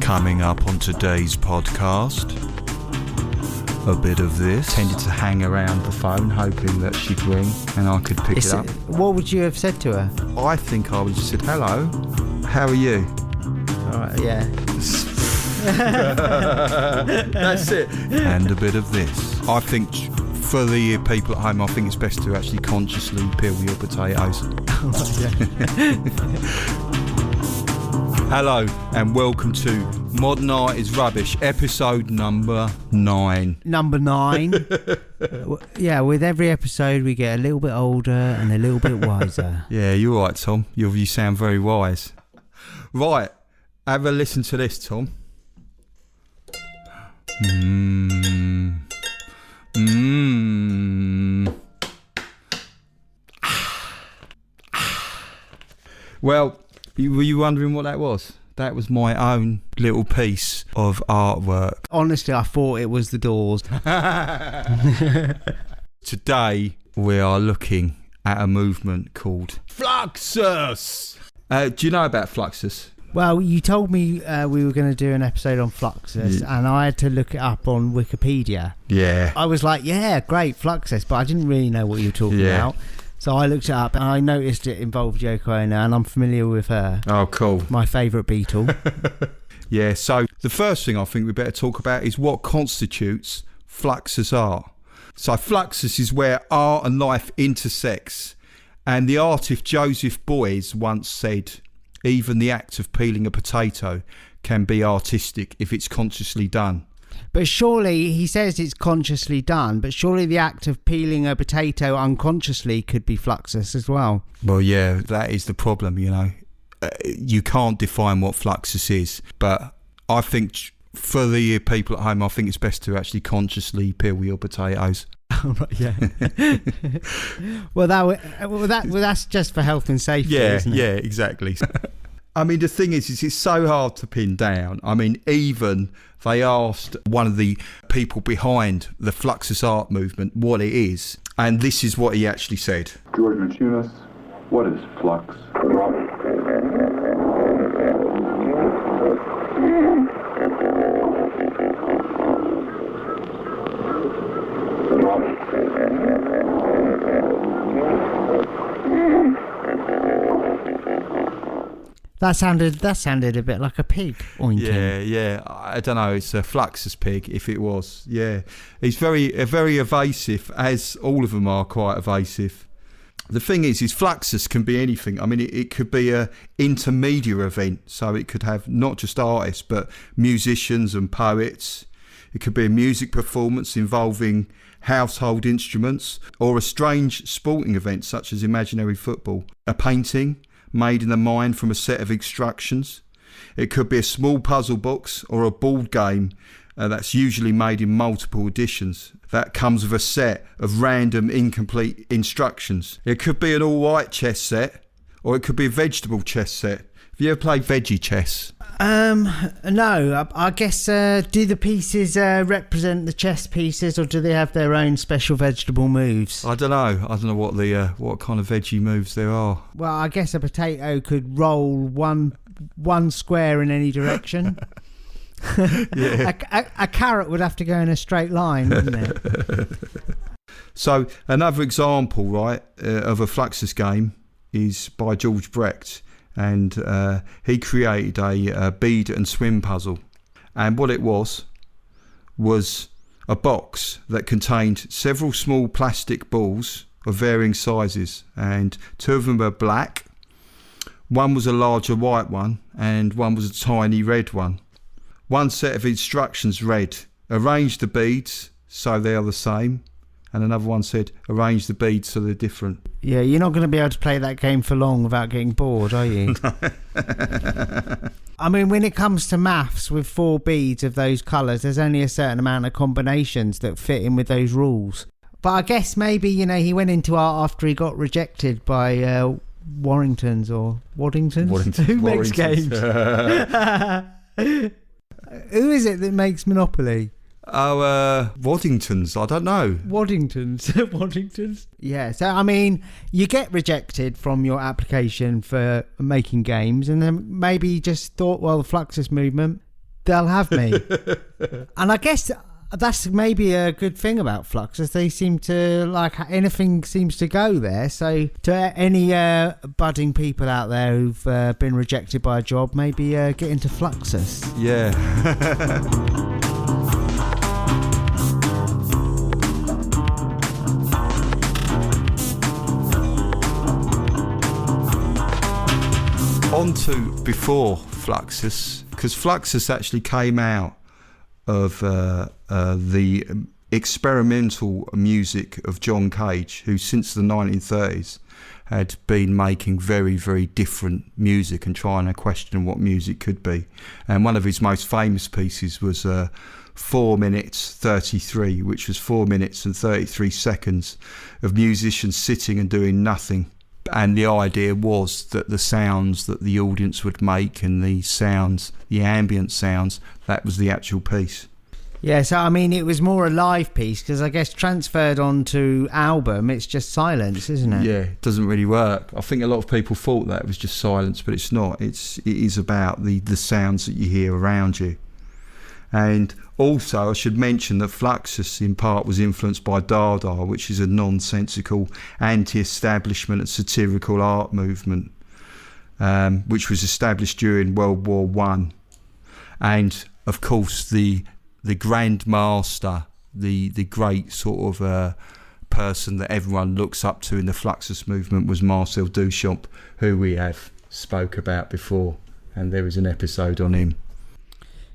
Coming up on today's podcast, a bit of this. Tended to hang around the phone hoping that she'd ring and I could pick it up. What would you have said to her? I think I would have said, hello, how are you? Alright, yeah. That's it. And a bit of this. I think for the people at home, I think it's best to actually consciously peel your potatoes. Hello and welcome to Modern Art is Rubbish, episode number 9. Number 9. Yeah, with every episode we get a little bit older and a little bit wiser. Yeah, you're right, Tom. You sound very wise. Right, have a listen to this, Tom. Well, were you wondering what that was? That was my own little piece of artwork. Honestly, I thought it was the Doors. Today, we are looking at a movement called Fluxus. Do you know about Fluxus? Well, you told me we were going to do an episode on Fluxus, and I had to look it up on Wikipedia. Yeah. I was like, yeah, great, Fluxus, but I didn't really know what you were talking about. So I looked it up and I noticed it involved Yoko-MAIR09 and I'm familiar with her. Oh, cool. My favourite Beatle. Yeah, so the first thing I think we better talk about is what constitutes Fluxus art. So Fluxus is where art and life intersects. And the artist Joseph Beuys once said, even the act of peeling a potato can be artistic if it's consciously done. But surely, he says it's consciously done, but surely the act of peeling a potato unconsciously could be Fluxus as well. Well, yeah, that is the problem, you know. You can't define what Fluxus is, but I think for the people at home, I think it's best to actually consciously peel your potatoes. Yeah. That's just for health and safety, isn't it? Yeah, exactly. I mean, the thing is it's so hard to pin down. I mean, even they asked one of the people behind the Fluxus art movement what it is, and this is what he actually said. George Machunas, what is flux? That sounded a bit like a pig oinking. Yeah. I don't know. It's a Fluxus pig, if it was. Yeah, he's very evasive, as all of them are quite evasive. The thing is Fluxus can be anything. I mean, it could be a intermedia event, so it could have not just artists but musicians and poets. It could be a music performance involving household instruments, or a strange sporting event such as imaginary football. A painting made in the mind from a set of instructions. It could be a small puzzle box or a board game that's usually made in multiple editions that comes with a set of random incomplete instructions. It could be an all-white chess set, or it could be a vegetable chess set. Have you ever played veggie chess? No. I guess do the pieces represent the chess pieces, or do they have their own special vegetable moves? I don't know what the what kind of veggie moves there are. Well, I guess a potato could roll one square in any direction. Yeah. A carrot would have to go in a straight line, wouldn't it? So another example, right, of a Fluxus game is by George Brecht. And he created a bead and swim puzzle. And what it was a box that contained several small plastic balls of varying sizes. And 2 of them were black, one was a larger white one, and one was a tiny red one. One set of instructions read, arrange the beads so they are the same. And another one said, arrange the beads so they're different. Yeah, you're not going to be able to play that game for long without getting bored, are you? I mean, when it comes to maths with 4 beads of those colours, there's only a certain amount of combinations that fit in with those rules. But I guess maybe, he went into art after he got rejected by Warringtons or Waddingtons? Who makes games? Who is it that makes Monopoly? Oh, Waddingtons. I don't know. Waddingtons. Yeah. So I mean, you get rejected from your application for making games, and then maybe you just thought, well, the Fluxus movement, they'll have me. And I guess that's maybe a good thing about Fluxus. They seem to, like, anything seems to go there. So to any budding people out there who've been rejected by a job, maybe get into Fluxus. Yeah. On to before Fluxus, because Fluxus actually came out of the experimental music of John Cage, who since the 1930s had been making very, very different music and trying to question what music could be. And one of his most famous pieces was 4 minutes 33, which was 4 minutes and 33 seconds of musicians sitting and doing nothing. And the idea was that the sounds that the audience would make and the sounds, the ambient sounds, that was the actual piece. Yeah, so I mean, it was more a live piece, because I guess transferred onto album, it's just silence, isn't it? Yeah, it doesn't really work. I think a lot of people thought that it was just silence, but it's not. It is about the sounds that you hear around you. And also, I should mention that Fluxus in part was influenced by Dada, which is a nonsensical anti-establishment and satirical art movement, which was established during World War I. And of course, the Grand Master, the great sort of person that everyone looks up to in the Fluxus movement was Marcel Duchamp, who we have spoke about before, and there is an episode on him.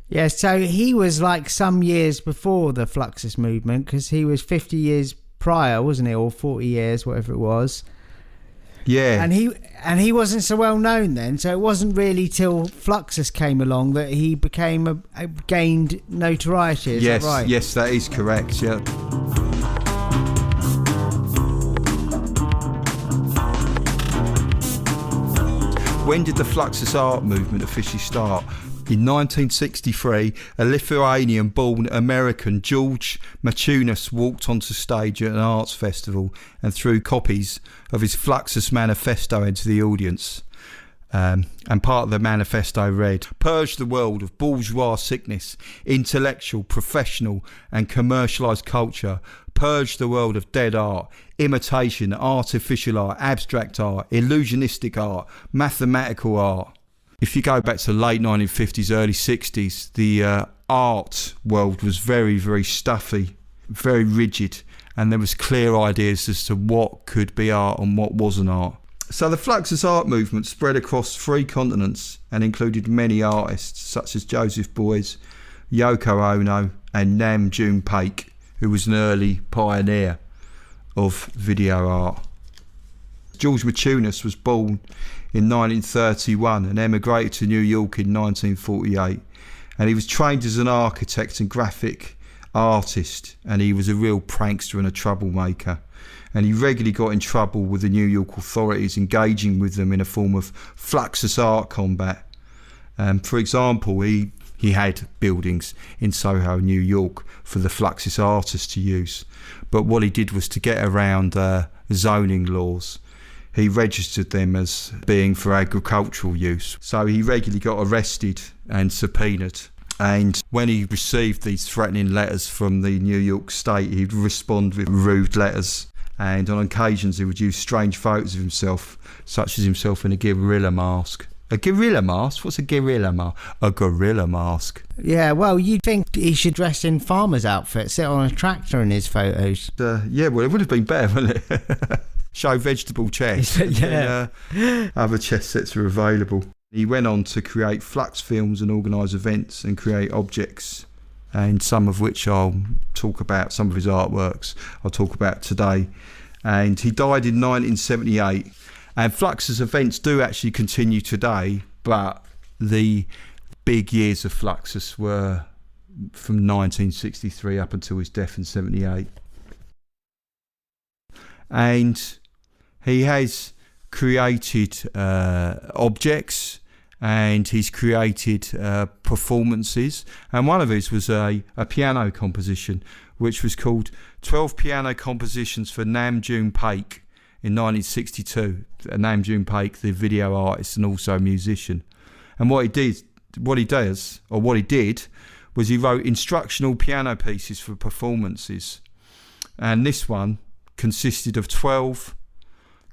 Yeah, so he was like some years before the Fluxus movement, because he was 50 years prior, wasn't he, or 40 years, whatever it was. Yeah, and he wasn't so well known then, so it wasn't really till Fluxus came along that he became gained notoriety. Is yes, that right? Yes, that is correct. Yeah. When did the Fluxus art movement officially start? In 1963, a Lithuanian-born American, George Maciunas, walked onto stage at an arts festival and threw copies of his Fluxus manifesto into the audience. And part of the manifesto read, "Purge the world of bourgeois sickness, intellectual, professional and commercialised culture. Purge the world of dead art, imitation, artificial art, abstract art, illusionistic art, mathematical art." If you go back to the late 1950s, early 60s, the art world was very, very stuffy, very rigid, and there was clear ideas as to what could be art and what wasn't art. So the Fluxus art movement spread across 3 continents and included many artists such as Joseph Beuys, Yoko-Ono and Nam June Paik, who was an early pioneer of video art. George Maciunas was born in 1931 and emigrated to New York in 1948, and he was trained as an architect and graphic artist, and he was a real prankster and a troublemaker, and he regularly got in trouble with the New York authorities, engaging with them in a form of Fluxus art combat. For example, he had buildings in Soho, New York for the Fluxus artists to use, but what he did was to get around zoning laws. He registered them as being for agricultural use. So he regularly got arrested and subpoenaed. And when he received these threatening letters from the New York State, he'd respond with rude letters. And on occasions, he would use strange photos of himself, such as himself in a gorilla mask. A gorilla mask? What's a gorilla mask? A gorilla mask. Yeah, well, you'd think he should dress in farmer's outfit, sit on a tractor in his photos. Yeah, well, it would have been better, wouldn't it? Show vegetable chest. Yeah. And, other chest sets are available. He went on to create Flux films and organise events and create objects, and some of which I'll talk about, some of his artworks I'll talk about today. And he died in 1978. And Fluxus events do actually continue today, but the big years of Fluxus were from 1963 up until his death in 78. And he has created objects, and he's created performances, and one of his was a piano composition which was called 12 Piano Compositions for Nam June Paik in 1962. Nam June Paik, the video artist and also a musician. And what he did what he does, or what he did, was he wrote instructional piano pieces for performances. And this one consisted of 12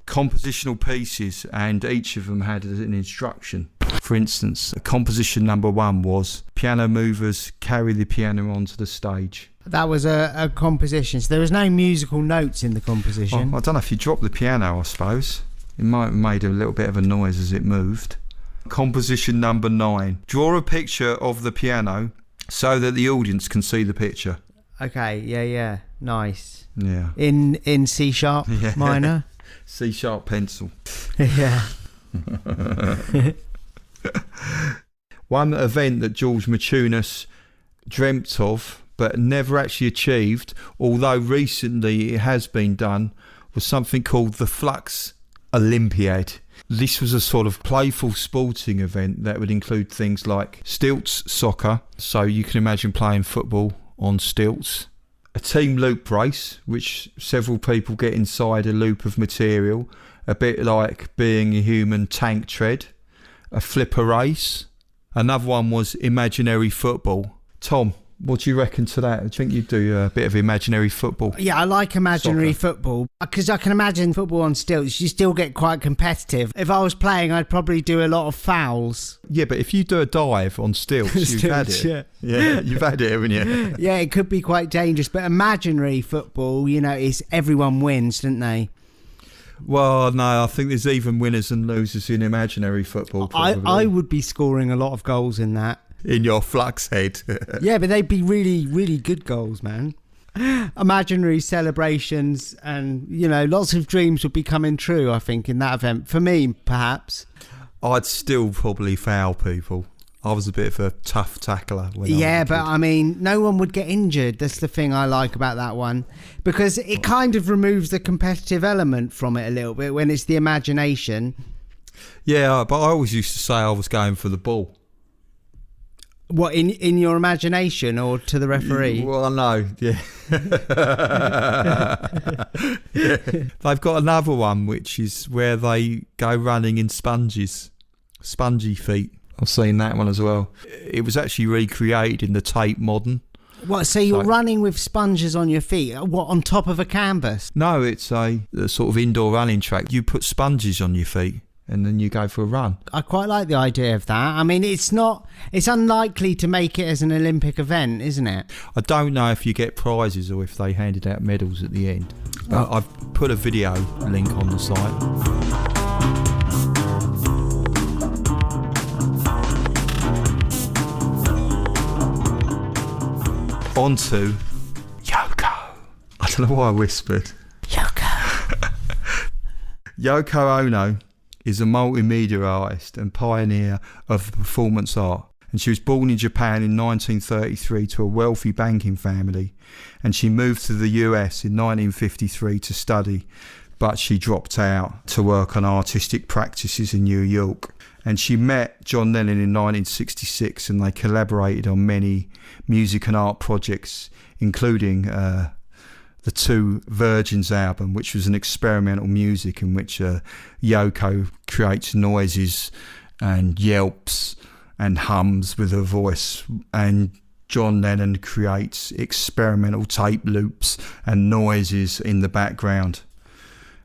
compositional pieces, and each of them had an instruction. For instance, composition number 1 was piano movers carry the piano onto the stage. That was a composition, so there was no musical notes in the composition. I don't know if you dropped the piano, I suppose. It might have made a little bit of a noise as it moved. Composition number 9. Draw a picture of the piano so that the audience can see the picture. Okay, yeah, nice. Yeah. In C sharp minor? C sharp pencil. Yeah. One event that George Maciunas dreamt of but never actually achieved, although recently it has been done, was something called the Flux Olympiad. This was a sort of playful sporting event that would include things like stilts soccer, so you can imagine playing football on stilts, a team loop race, which several people get inside a loop of material, a bit like being a human tank tread, a flipper race. Another one was imaginary football. Tom, what do you reckon to that? Do you think you'd do a bit of imaginary football? Yeah, I like imaginary football because I can imagine football on stilts. You still get quite competitive. If I was playing, I'd probably do a lot of fouls. Yeah, but if you do a dive on stilts, you've had it. Yeah, you've had it, haven't you? Yeah, it could be quite dangerous. But imaginary football, is everyone wins, don't they? Well, no, I think there's even winners and losers in imaginary football. I would be scoring a lot of goals in that. In your flux head. Yeah, but they'd be really, really good goals, man. Imaginary celebrations and, lots of dreams would be coming true, I think, in that event. For me, perhaps. I'd still probably foul people. I was a bit of a tough tackler. No one would get injured. That's the thing I like about that one. Because it kind of removes the competitive element from it a little bit when it's the imagination. Yeah, but I always used to say I was going for the ball. What, in your imagination or to the referee? Well, no, yeah. Yeah. They've got another one, which is where they go running in spongy feet. I've seen that one as well. It was actually recreated in the Tate Modern. What, so you're running with sponges on your feet? What, on top of a canvas? No, it's a sort of indoor running track. You put sponges on your feet and then you go for a run. I quite like the idea of that. I mean, it's unlikely to make it as an Olympic event, isn't it? I don't know if you get prizes or if they handed out medals at the end. But I've put a video link on the site. On to Yoko. I don't know why I whispered. Yoko. Yoko Ono is a multimedia artist and pioneer of performance art. And she was born in Japan in 1933 to a wealthy banking family. And she moved to the US in 1953 to study, but she dropped out to work on artistic practices in New York. And she met John Lennon in 1966 and they collaborated on many music and art projects, including the Two Virgins album, which was an experimental music in which Yoko creates noises and yelps and hums with her voice, and John Lennon creates experimental tape loops and noises in the background.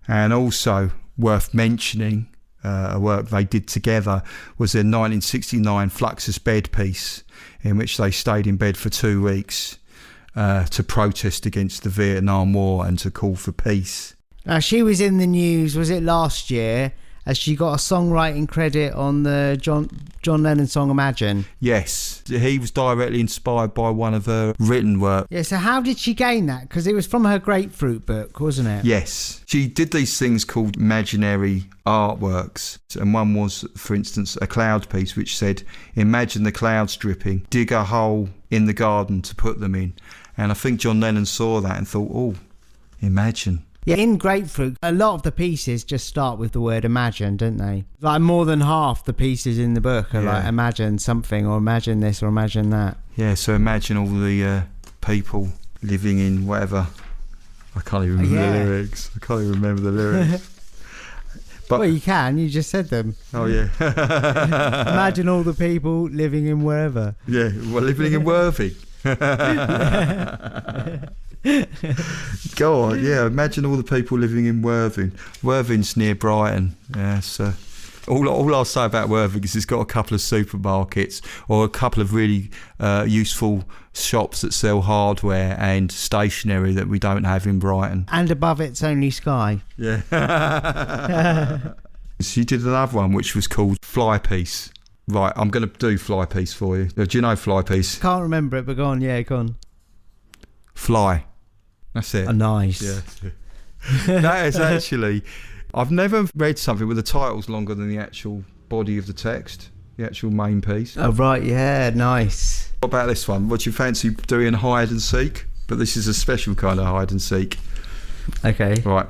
And also worth mentioning, a work they did together was their 1969 Fluxus bed piece, in which they stayed in bed for 2 weeks to protest against the Vietnam War and to call for peace. Now, she was in the news, was it last year, as she got a songwriting credit on the John Lennon song Imagine? Yes, he was directly inspired by one of her written work. Yeah, so how did she gain that? Because it was from her Grapefruit book, wasn't it? Yes. She did these things called imaginary artworks. And one was, for instance, a cloud piece which said, imagine the clouds dripping, dig a hole in the garden to put them in. And I think John Lennon saw that and thought, oh, imagine. Yeah, in Grapefruit, a lot of the pieces just start with the word imagine, don't they? Like more than half the pieces in the book are like imagine something or imagine this or imagine that. Yeah, so imagine all the people living in whatever. I can't even remember the lyrics. But Well, you can. You just said them. oh yeah. Imagine all the people living in wherever. Yeah, well, living in Worthing. God, yeah. Imagine all the people living in Worthing. Worthing's near Brighton. Yeah, so all I'll say about Worthing is it's got a couple of supermarkets or a couple of really useful shops that sell hardware and stationery that we don't have in Brighton. And above it's only sky. Yeah. She did another one which was called Fly Piece. Right, I'm going to do Fly Piece for you. Do you know Fly Piece? Can't remember it, but go on. Yeah, go on. Fly. That's it. Oh, nice. Yeah. That is actually... I've never read something where the title's longer than the actual body of the text, the actual main piece. Oh, right, yeah, nice. What about this one? What do you fancy doing hide and seek? But this is a special kind of hide and seek. Okay. Right.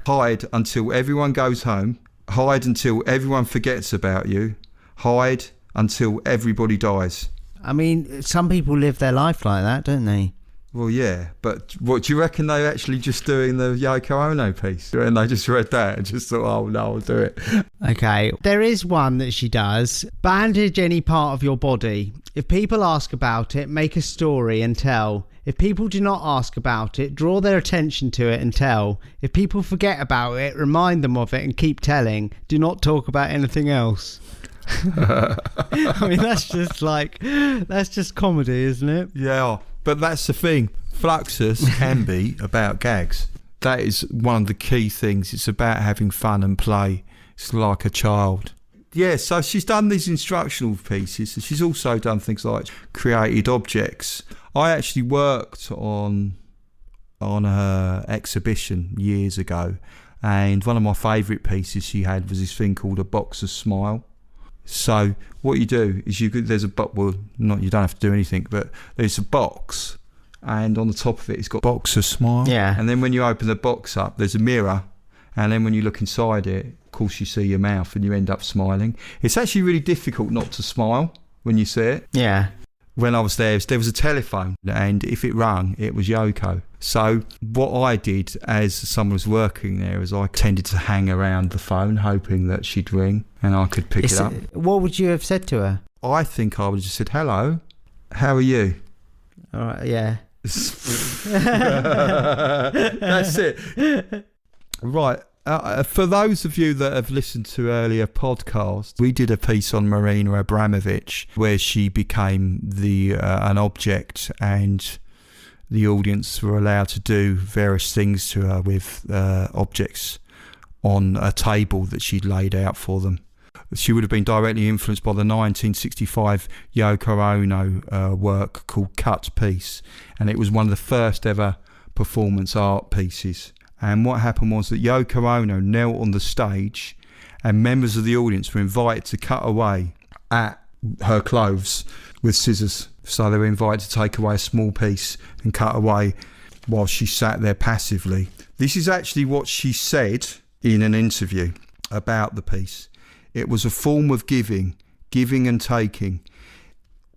Hide until everyone goes home. Hide until everyone forgets about you. Hide until everybody dies. I mean, some people live their life like that, don't they? Well, yeah, but what do you reckon they're actually just doing the Yoko-Ono piece? And they just read that and just thought, oh, no, I'll do it. Okay, there is one that she does. Bandage any part of your body. If people ask about it, make a story and tell. If people do not ask about it, draw their attention to it and tell. If people forget about it, remind them of it and keep telling. Do not talk about anything else. I mean, that's just comedy, isn't it? Yeah, but that's the thing. Fluxus can be about gags. That is one of the key things. It's about having fun and play. It's like a child. Yeah, so she's done these instructional pieces. And she's also done things like created objects. I actually worked on her exhibition years ago, and one of my favourite pieces she had was this thing called a box of smile. So what you do is you don't have to do anything, but there's a box, and on the top of it it's got box of smile. Yeah. And then when you open the box up, there's a mirror, and then when you look inside it, of course you see your mouth and you end up smiling. It's actually really difficult not to smile when you see it. Yeah. When I was there was a telephone, and if it rang, it was Yoko. So what I did as someone was working there is I tended to hang around the phone hoping that she'd ring and I could pick it up. What would you have said to her? I think I would have just said, hello, how are you? All right, yeah. That's it. Right. For those of you that have listened to earlier podcasts, we did a piece on Marina Abramovich where she became an object, and the audience were allowed to do various things to her with objects on a table that she'd laid out for them. She would have been directly influenced by the 1965 Yoko Ono work called Cut Piece, and it was one of the first ever performance art pieces. And what happened was that Yoko Ono knelt on the stage, and members of the audience were invited to cut away at her clothes with scissors. So they were invited to take away a small piece and cut away while she sat there passively. This is actually what she said in an interview about the piece. It was a form of giving and taking.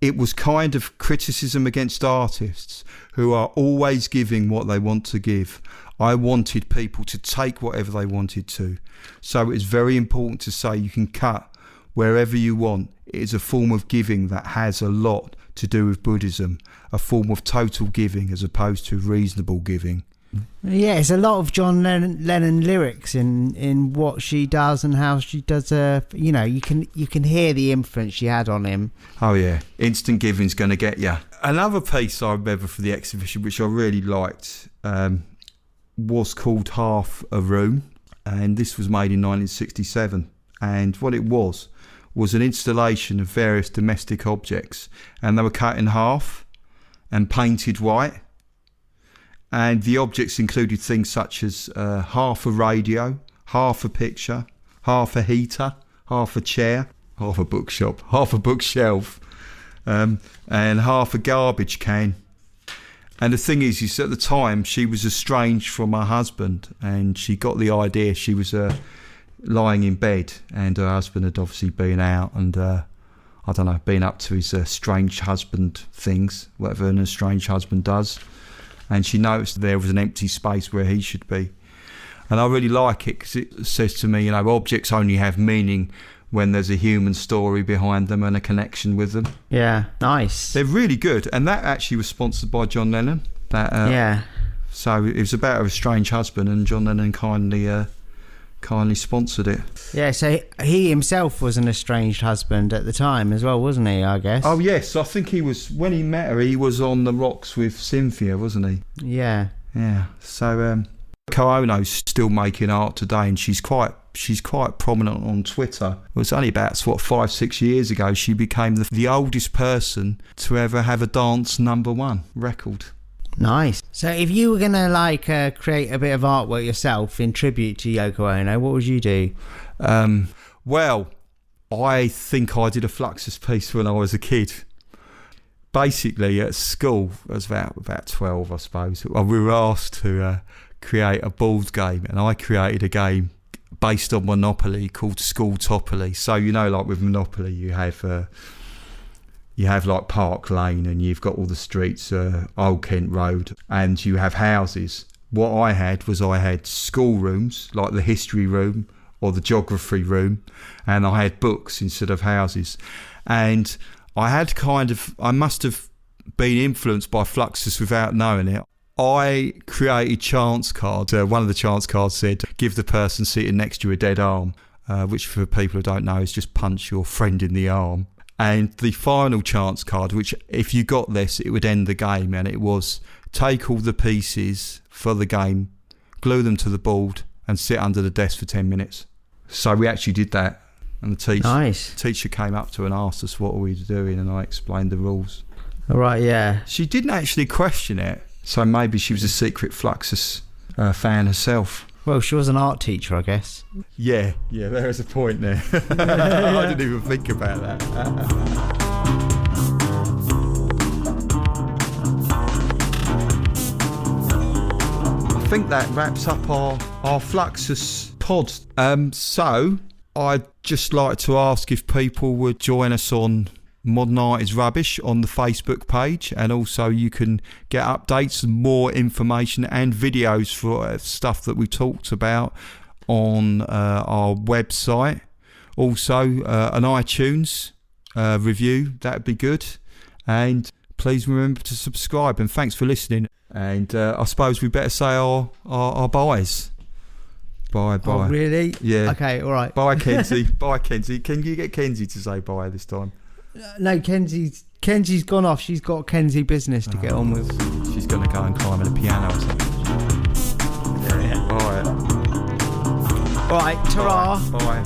It was kind of criticism against artists who are always giving what they want to give. I wanted people to take whatever they wanted to. So it's very important to say you can cut wherever you want. It is a form of giving that has a lot to do with Buddhism, a form of total giving as opposed to reasonable giving. Yeah, it's a lot of John Lennon lyrics in what she does and how she does. You can hear the influence she had on him. Oh yeah, instant giving's going to get you. Another piece I remember for the exhibition, which I really liked, was called Half a Room, and this was made in 1967. And what it was an installation of various domestic objects, and they were cut in half and painted white. And the objects included things such as half a radio, half a picture, half a heater, half a chair, half a bookshop, half a bookshelf, and half a garbage can. And the thing is at the time she was estranged from her husband, and she got the idea. She was lying in bed, and her husband had obviously been out and been up to his estranged husband things, whatever an estranged husband does. And she noticed there was an empty space where he should be. And I really like it because it says to me, objects only have meaning when there's a human story behind them and a connection with them. Yeah, nice. They're really good. And that actually was sponsored by John Lennon. Yeah. So it was about a estranged husband, and John Lennon kindly sponsored it. Yeah, so he himself was an estranged husband at the time as well, wasn't he, I guess? Oh, yes. I think he was, when he met her, he was on the rocks with Cynthia, wasn't he? Yeah. Yeah. So Yoko-Ono's still making art today, and she's quite prominent on Twitter. It was only about 5-6 years ago she became the oldest person to ever have a dance #1 record. Nice. So if you were gonna create a bit of artwork yourself in tribute to Yoko Ono, what would you do? Well, I think I did a Fluxus piece when I was a kid. Basically, at school, I was about 12, I suppose. We were asked to create a board game, and I created a game based on Monopoly called School Topoly. So like with Monopoly, you have like Park Lane, and you've got all the streets, Old Kent Road, and you have houses. What I had schoolrooms, like the history room or the geography room, and I had books instead of houses. And I must have been influenced by Fluxus without knowing it. I created chance cards. One of the chance cards said, give the person sitting next to you a dead arm, which for people who don't know is just punch your friend in the arm. And the final chance card, which if you got this, it would end the game, and it was take all the pieces for the game, glue them to the board, and sit under the desk for 10 minutes. So we actually did that, and the teacher came up to and asked us what we were doing, and I explained the rules. All right, yeah. She didn't actually question it, so maybe she was a secret Fluxus fan herself. Well, she was an art teacher, I guess. Yeah, there is a point there. I didn't even think about that. I think that wraps up our Fluxus pod. So I'd just like to ask if people would join us on Modern Art is Rubbish on the Facebook page, and also you can get updates and more information and videos for stuff that we talked about on our website. Also an iTunes review, that'd be good, and please remember to subscribe, and thanks for listening. And I suppose we better say our byes. Bye. Oh, really? Yeah. Okay, all right. Bye, Kenzie. Bye, Kenzie. Can you get Kenzie to say bye this time? No, Kenzie's gone off. She's got Kenzie business to get on with. She's going to go and climb in a piano or something. Yeah. Bye. All right, ta-ra. Bye.